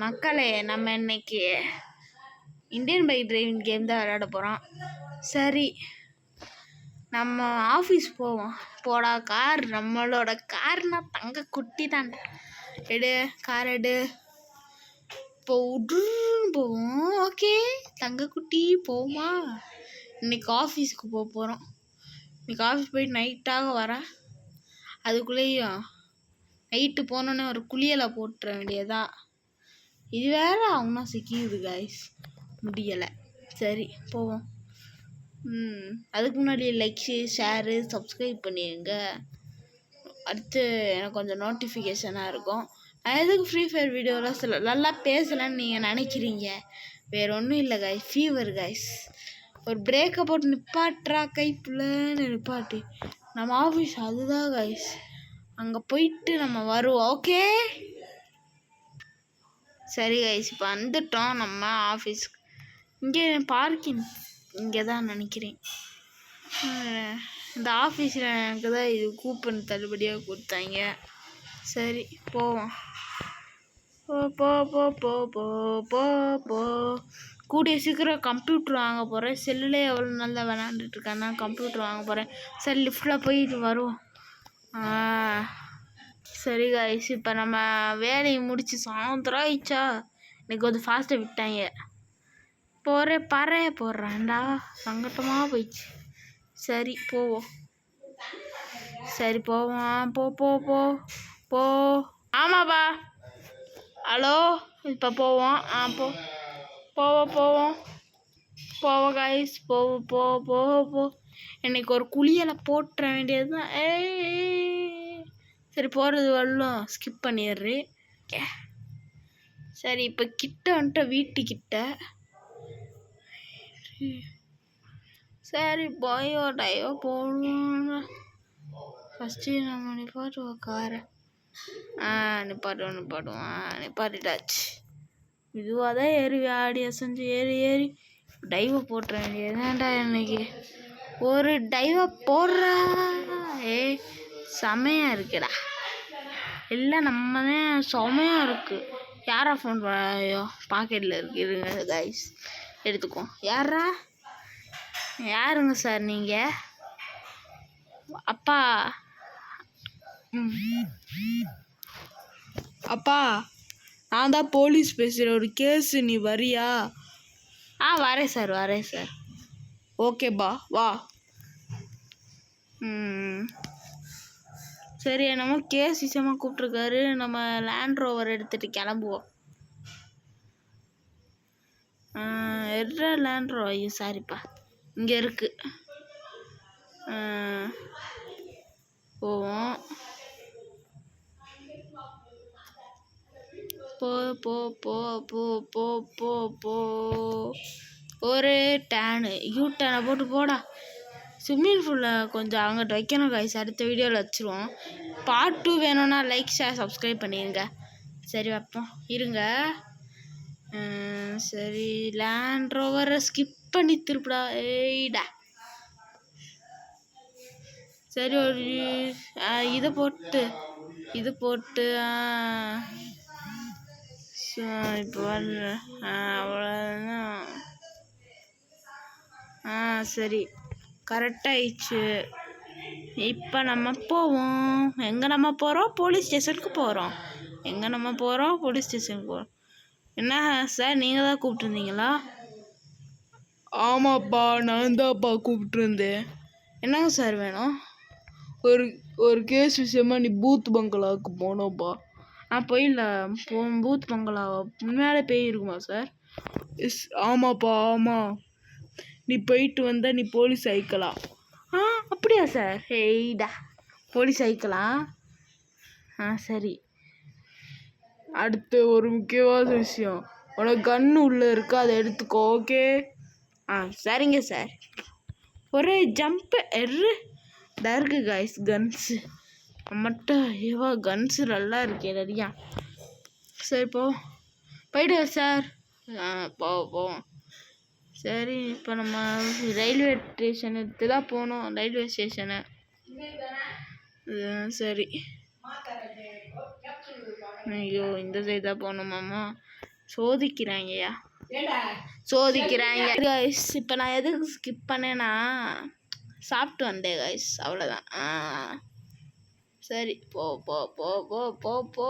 மக்களே, நம்ம இன்னைக்கு இந்தியன் பைக் டிரைவிங் கேம் தான் விளையாட போகிறோம். சரி, நம்ம ஆஃபீஸ் போவோம். போடா கார், நம்மளோட கார்னா தங்க குட்டி தான். எடு கார் எடு, போவோம். ஓகே தங்க குட்டி போமா. இன்னைக்கு ஆஃபீஸுக்கு போகிறோம். இன்னைக்கு ஆஃபீஸ் போயிட்டு நைட்டாக வரேன். அதுக்குள்ளேயும் நைட்டு போனோன்னே ஒரு குளியலை போட்டுற வேண்டியதா. இது வேறு அவனா சிக்கிது கைஸ், முடியலை. சரி போவோம். அதுக்கு முன்னாடி லைக் ஷேரு சப்ஸ்கிரைப் பண்ணிடுங்க. அடுத்து எனக்கு கொஞ்சம் நோட்டிஃபிகேஷனாக இருக்கும். நான் எதுக்கு ஃப்ரீ ஃபயர் வீடியோலாம் நல்லா பேசலைன்னு நீங்கள் நினைக்கிறீங்க. வேறு ஒன்றும் இல்லை கைஸ், ஃபீவர் கைஸ். ஒரு பிரேக்கை போட்டு நிப்பாட்டுறா கைப்புலன்னு நிப்பாட்டு. நம்ம ஆஃபீஸ் அதுதான் கைஸ். அங்கே போயிட்டு நம்ம வருவோம். ஓகே சரி கைஸ், இப்போ வந்துட்டோம் நம்ம ஆஃபீஸ்க்கு. இங்கே பார்க்கிங் இங்கே தான் நினைக்கிறேன். இந்த ஆஃபீஸில் எனக்கு தான் இது கூப்பன் தள்ளுபடியாக கொடுத்தாங்க. சரி போவோம். போ போ போ போ போ போ கூடிய சீக்கிரம் கம்ப்யூட்டர் வாங்க போகிறேன். செல்லுலே எவ்வளோ நல்லா விளாண்டுட்ருக்கேன்னா கம்ப்யூட்டர் வாங்க போகிறேன். சரி லிஃப்டில் போயிட்டு வருவோம். சரி கைஸ், இப்போ நம்ம வேலையை முடிச்சு சாயந்தரம் ஆயிடுச்சா. இன்னைக்கு கொஞ்சம் ஃபாஸ்ட்டாக விட்டாங்க. போடுறான்டா, சங்கட்டமாக போயிடுச்சு. சரி போவோம். சரி போவோம். போ போ போ போ ஆமாப்பா. ஹலோ, இப்போ போவோம். போவோம் கைஸ். போ இன்னைக்கு ஒரு குளியலை போட்டுற வேண்டியது தான். சரி போகிறது வரலாம் ஸ்கிப் பண்ணிடுறேன். சரி இப்போ கிட்ட வந்துட்டு வீட்டுக்கிட்ட. சரி போயோ டைவோ போடுவோம். ஃபஸ்ட்டு நம்ம நிப்பாட்டுவோம் காரை. நிப்பாட்டிட்டாச்சு. இதுவாக தான் ஏறி ஆடி அசைஞ்சு ஏறி டைவை போட்டுற வேண்டியதுதான்டா. இன்னைக்கு ஒரு டைவை போடுறா. செமையாக இருக்குடா. இல்லை நம்ம தான் செமையாக இருக்குது. யாரா ஃபோன் ஐயோ பாக்கெட்டில் இருக்குதுங்க கைஸ், எடுத்துக்குவோம். யாருங்க சார் நீங்கள்? அப்பா நான் தான் போலீஸ் பேசுகிறேன். ஒரு கேஸு, நீ வரியா? வரேன் சார். ஓகேப்பா வா. சரி, என்னமோ கேஸ் விஷயமாக கூப்பிட்ருக்காரு. நம்ம லேண்ட் ரோவர் எடுத்துகிட்டு கிளம்புவோம். லேண்ட் ரோவர், ஐயோ சாரிப்பா, இங்கே இருக்குது. போவோம். போ போ போ போ போ போ போ ஒரு டேனு யூ-டேனை போட்டு போடா. ஸ்விம்மிங் பூலில் கொஞ்சம் அங்கிட்ட வைக்கணும் கைஸ். அடுத்த வீடியோவில் வச்சுருவோம். பார்ட் 2 வேணும்னா லைக் ஷேர் சப்ஸ்கிரைப் பண்ணிடுங்க. சரி வைப்போம், இருங்க. சரி லேண்ட் ரோவரை ஸ்கிப் பண்ணி திருப்பிடா. ஏய்டா. சரி ஒரு இது போட்டு இப்போ அவ்வளோதான். சரி கரெக்டாகிடுச்சு. இப்போ நம்ம போவோம். எங்கே நம்ம போகிறோம்? போலீஸ் ஸ்டேஷனுக்கு போகிறோம். என்ன சார், நீங்கள் தான் கூப்பிட்ருந்தீங்களா? ஆமாப்பா, நான் தான்ப்பா கூப்பிட்ருந்தேன். என்னங்க சார் வேணும்? ஒரு கேஸ் விஷயமா நீ பூத் பங்களாவுக்கு போனோப்பா. போயிடலாம். பூத் பங்களா முன்னாலே போயிருக்குமா சார்? ஆமாப்பா ஆமாம். நீ போயிட்டு வந்தால் நீ போலீஸ் ஆயிக்கலாம். அப்படியா சார்? ஹேய்டா, போலீஸ் ஆயிக்கலாம். சரி. அடுத்து ஒரு முக்கியமான விஷயம், உனக்கு கன்று உள்ளே இருக்கு, அதை எடுத்துக்கோ. ஓகே? சரிங்க சார். ஒரே ஜம்ப்பு இருக்கு கைஸ். கன்ஸு நம்மகிட்ட கன்ஸு நல்லா இருக்கே நிறையா. சரி போயிடு சார். போவோம். சரி இப்போ நம்ம ரயில்வே ஸ்டேஷனுக்கு தான் போகணும். Railway station. சரி. ஐயோ இந்த சைடு தான் போகணுமாம்மா. சோதிக்கிறாங்கய்யா, சோதிக்கிறாங்க கைஸ். இப்போ நான் எதுக்கு ஸ்கிப் பண்ணேன்னா சாப்பிட்டு வந்தேன் கைஸ், அவ்வளோதான். சரி, போ போ போ போ போ போ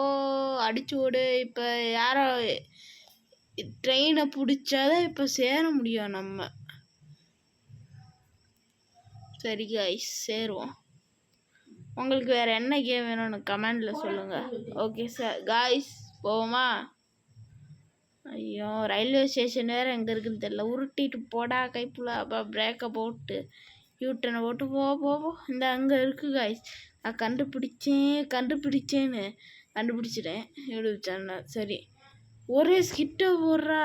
அடிச்சு விடு. இப்போ யாரோ ட்ரெயினை பிடிச்சாதான் இப்போ சேர முடியும் நம்ம. சரி கைஸ், சேருவோம். உங்களுக்கு வேறு என்ன கேம் வேணும்னு கமெண்டில் சொல்லுங்கள். ஓகே சார் கைஸ், போவோமா? ஐயோ, ரயில்வே ஸ்டேஷன் வேறு எங்கே இருக்குதுன்னு தெரியல. உருட்டிட்டு போடா கைப்புல. அப்போ பிரேக்கை போட்டு யூட்டனை போட்டு போ போ. இந்த அங்கே இருக்குது கைஸ். நான் கண்டுபிடிச்சேன்னு கண்டுபிடிச்சிட்டேன் யூடியூப் சேனல். சரி, ஒரே ஸ்கிட்ட போடுறா.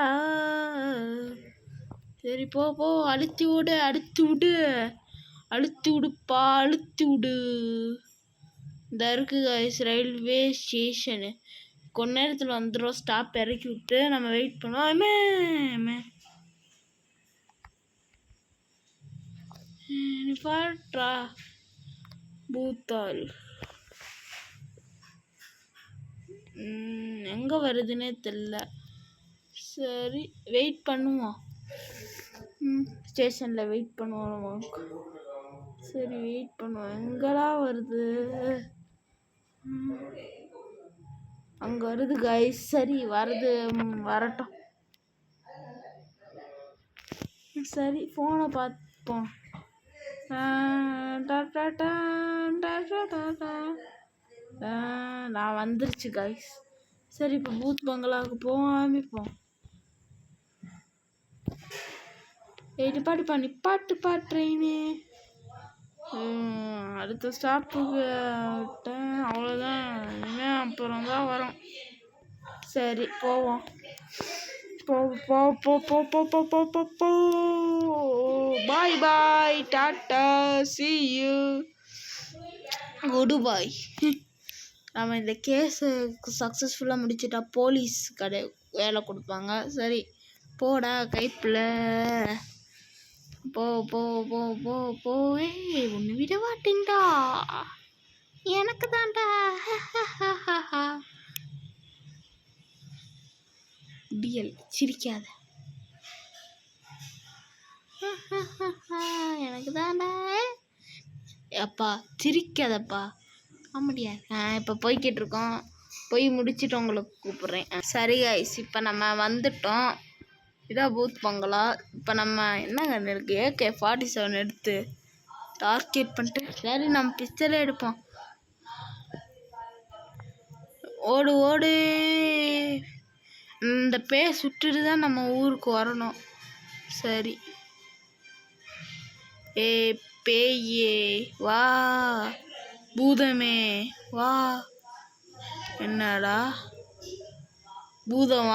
சரி, போ போ, அழுத்தி விடு, அழுத்தி விடுப்பா, அழுத்தி விடு. இந்த இருக்கு கைஸ் ரயில்வே ஸ்டேஷனு. கொஞ்ச நேரத்தில் வந்துடும். ஸ்டாப் இறக்கி விட்டு நம்ம வெயிட் பண்ணுவோம். பாட்ரா பூத்தால் எங்கே வருதுன்னே தெரில. சரி, வெயிட் பண்ணுவோம். ஸ்டேஷனில் வெயிட் பண்ணுவோம். சரி, வெயிட் பண்ணுவோம். எங்கடா வருது? அங்கே வருது கைஸ். சரி, வரட்டும். சரி, ஃபோனை பார்ப்போம். நான் வந்துருச்சு கைஸ். சரி, இப்போ பூத் பங்களாவுக்கு போவோம். நிப்பாட்டுப்பா ட்ரெயினு. அடுத்த ஸ்டாப்புக்கு விட்டேன், அவ்வளோதான். இனிமேல் அப்புறம் தான் வரும். சரி, போவோம். போ. பாய் பாய், டாட்டா, see you, குட் பாய். நம்ம இந்த கேஸை சக்ஸஸ்ஃபுல்லாக முடிச்சுட்டா போலீஸ் வேலை கொடுப்பாங்க. சரி, போடா கைப்பில். போ போ போ போ போ. ஒன்று விட மாட்டேன்டா, எனக்கு தான்டா. டிஎல் சிரிக்காத, எனக்கு தான்டா. அப்பா சிரிக்காதப்பா, முடியாது. இப்போ போய்கிட்டு இருக்கோம். போய் முடிச்சுட்டு உங்களுக்கு கூப்பிட்றேன். சரி கைஸ், இப்போ நம்ம வந்துட்டோம். இதான் பூத் பங்களா. இப்போ நம்ம என்ன கண்ணு இருக்குது, AK-47 எடுத்து டார்கெட் பண்ணிட்டு, சரி நம்ம பிஸ்டலே எடுப்போம். ஓடு. இந்த சுட்டுட்டு தான் நம்ம ஊருக்கு வரணும். சரி, பேயே வா, பூதமே வா. என்னடா பூதம்?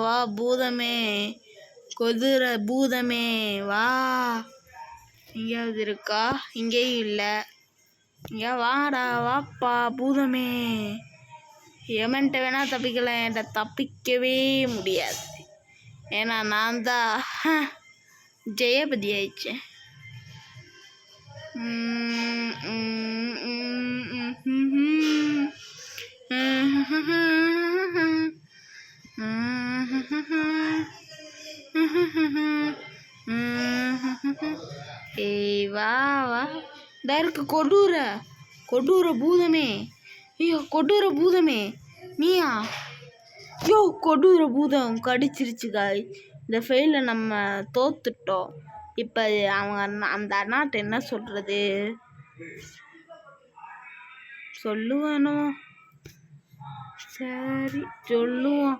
வா பூதமே, கொதிர பூதமே வா. எங்கேயாவது இருக்கா? இங்கேயும் இல்லை. இங்கே வாப்பா பூதமே. எமன்ட்ட வேணா தப்பிக்கலாம், என்கிட்ட தப்பிக்கவே முடியாது. ஏன்னா நான் தான் ஜெயபதி ஆயிடுச்சேன். வா இருக்கு கொடூர பூதமே. ஐயோ, கொடூர பூதமே நீயா? ஐயோ, கொடூர பூதம் கடிச்சிருச்சு காய். இந்த ஃபெயிலில் நம்ம தோத்துட்டோம். இப்போ அந்த அண்ணாட்ட என்ன சொல்கிறது? சொல்லுவானோ? சரி, சொல்லுவோம்.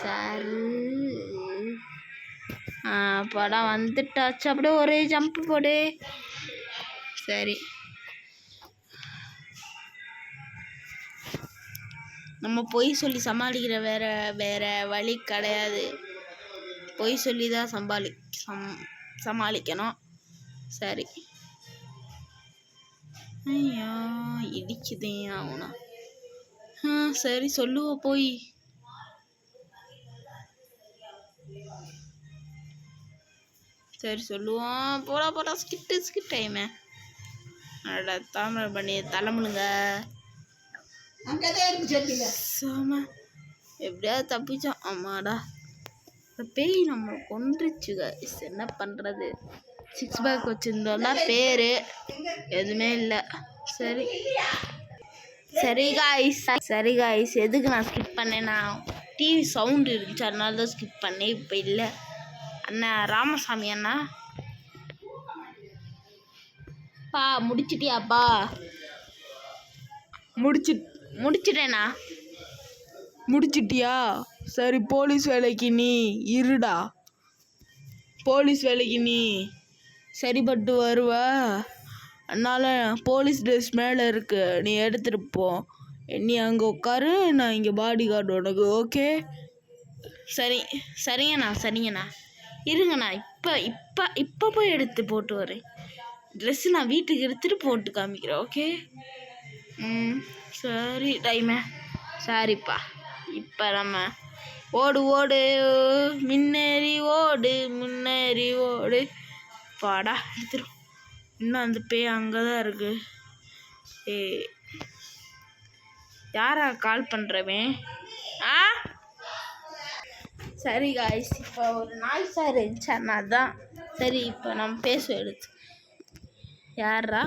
சரி, படம் வந்துட்டாச்சு. அப்படியே ஒரே ஜம்ப் போடு. சரி, நம்ம பொய் சொல்லி சமாளிக்கிற வேற வழி கிடையாது. பொய் சொல்லி தான் சமாளிக்கணும். சரி, ஐயா இடிக்குதே ஆகுனா. சரி, சொல்லுவோம் போய். சரி, சொல்லுவோம். போடா ஸ்கிட் டைமு. தாமரை பண்ணி தலைமுழுங்க. எப்படியாவது தப்பிச்சோம். ஆமாடா, இந்த பேய் நம்ம கொன்றுச்சு கைஸ். என்ன பண்ணுறது? 6 பேக் வச்சுருந்தோம்னா பேர் எதுவுமே இல்லை. சரி காய்ஸ் எதுக்கு நான் ஸ்கிப் பண்ணேன்னா டிவி சவுண்டு இருந்துச்சு, அதனால தான் ஸ்கிப் பண்ணேன். இப்போ இல்லை அண்ணா ராமசாமி அண்ணா பா முடிச்சிட்டியாப்பா? முடிச்சிட்டேண்ணா. முடிச்சிட்டியா? சரி, போலீஸ் வேலைக்கு நீ இருடா. போலீஸ் வேலைக்கு நீ சரிப்பட்டு வருவ. அதனால் போலீஸ் ட்ரெஸ் மேலே இருக்கு, நீ எடுத்துகிட்டு போ. நீ அங்கே உட்காரு, நான் இங்கே பாடி கார்டு உனக்கு. ஓகே? சரிங்கண்ணா. இருங்கண்ணா, இப்போ போய் எடுத்து போட்டு வரேன். ட்ரெஸ்ஸு நான் வீட்டுக்கு எடுத்துகிட்டு போட்டு காமிக்கிறேன். ஓகே? சரி டைமே. சரிப்பா. இப்போ நம்ம ஓடு முன்னேறி ஓடு பாடா எடுத்துரும். இன்னும் அந்த பேய் அங்கே தான் இருக்கு. யாரா கால் பண்ணுறவன்? சரி காய்ஸ், இப்போ ஒரு நாய்ஸாக இருந்துச்சு, அதனால தான். சரி, இப்போ நம்ம பேசுவோம் எடுத்து. யாரா?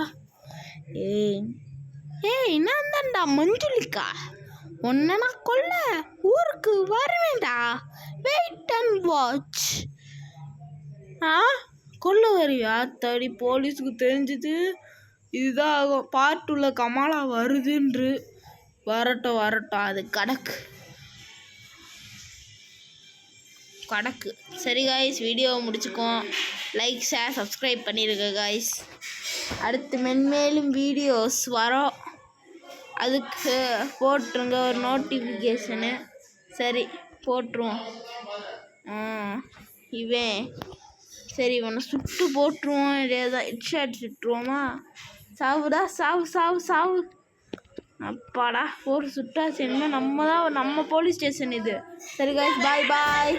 நான் தான்டா மஞ்சுளிக்கா. உன்னை நான் கொல்ல ஊருக்கு வருவேண்டா. Wait and watch. கொல்ல வருவியா? தடி, போலீஸுக்கு தெரிஞ்சது இதுதான் ஆகும். பார்ட் 2ல கமாலா வருதுன்று. வரட்டும், அது கடக்கு. சரி காய்ஸ், வீடியோவை முடிச்சுக்கோம். லைக், ஷேர், சப்ஸ்கிரைப் பண்ணிடுங்க காய்ஸ். அடுத்து மென்மேலும் வீடியோஸ் வரோம், அதுக்கு போட்டுருங்க ஒரு நோட்டிஃபிகேஷனு. சரி, போட்டுருவோம். சரி, இவனை சுட்டு போட்டுருவோம். ஏதாவது ஹெட்ஷாட் சுட்டுருவோமா? சாவுடா, சாவு. அப்பாடா, ஒரு சுட்டாச்சு. என்ன நம்ம போலீஸ் ஸ்டேஷன் இது. சரி காய்ஸ், பாய்.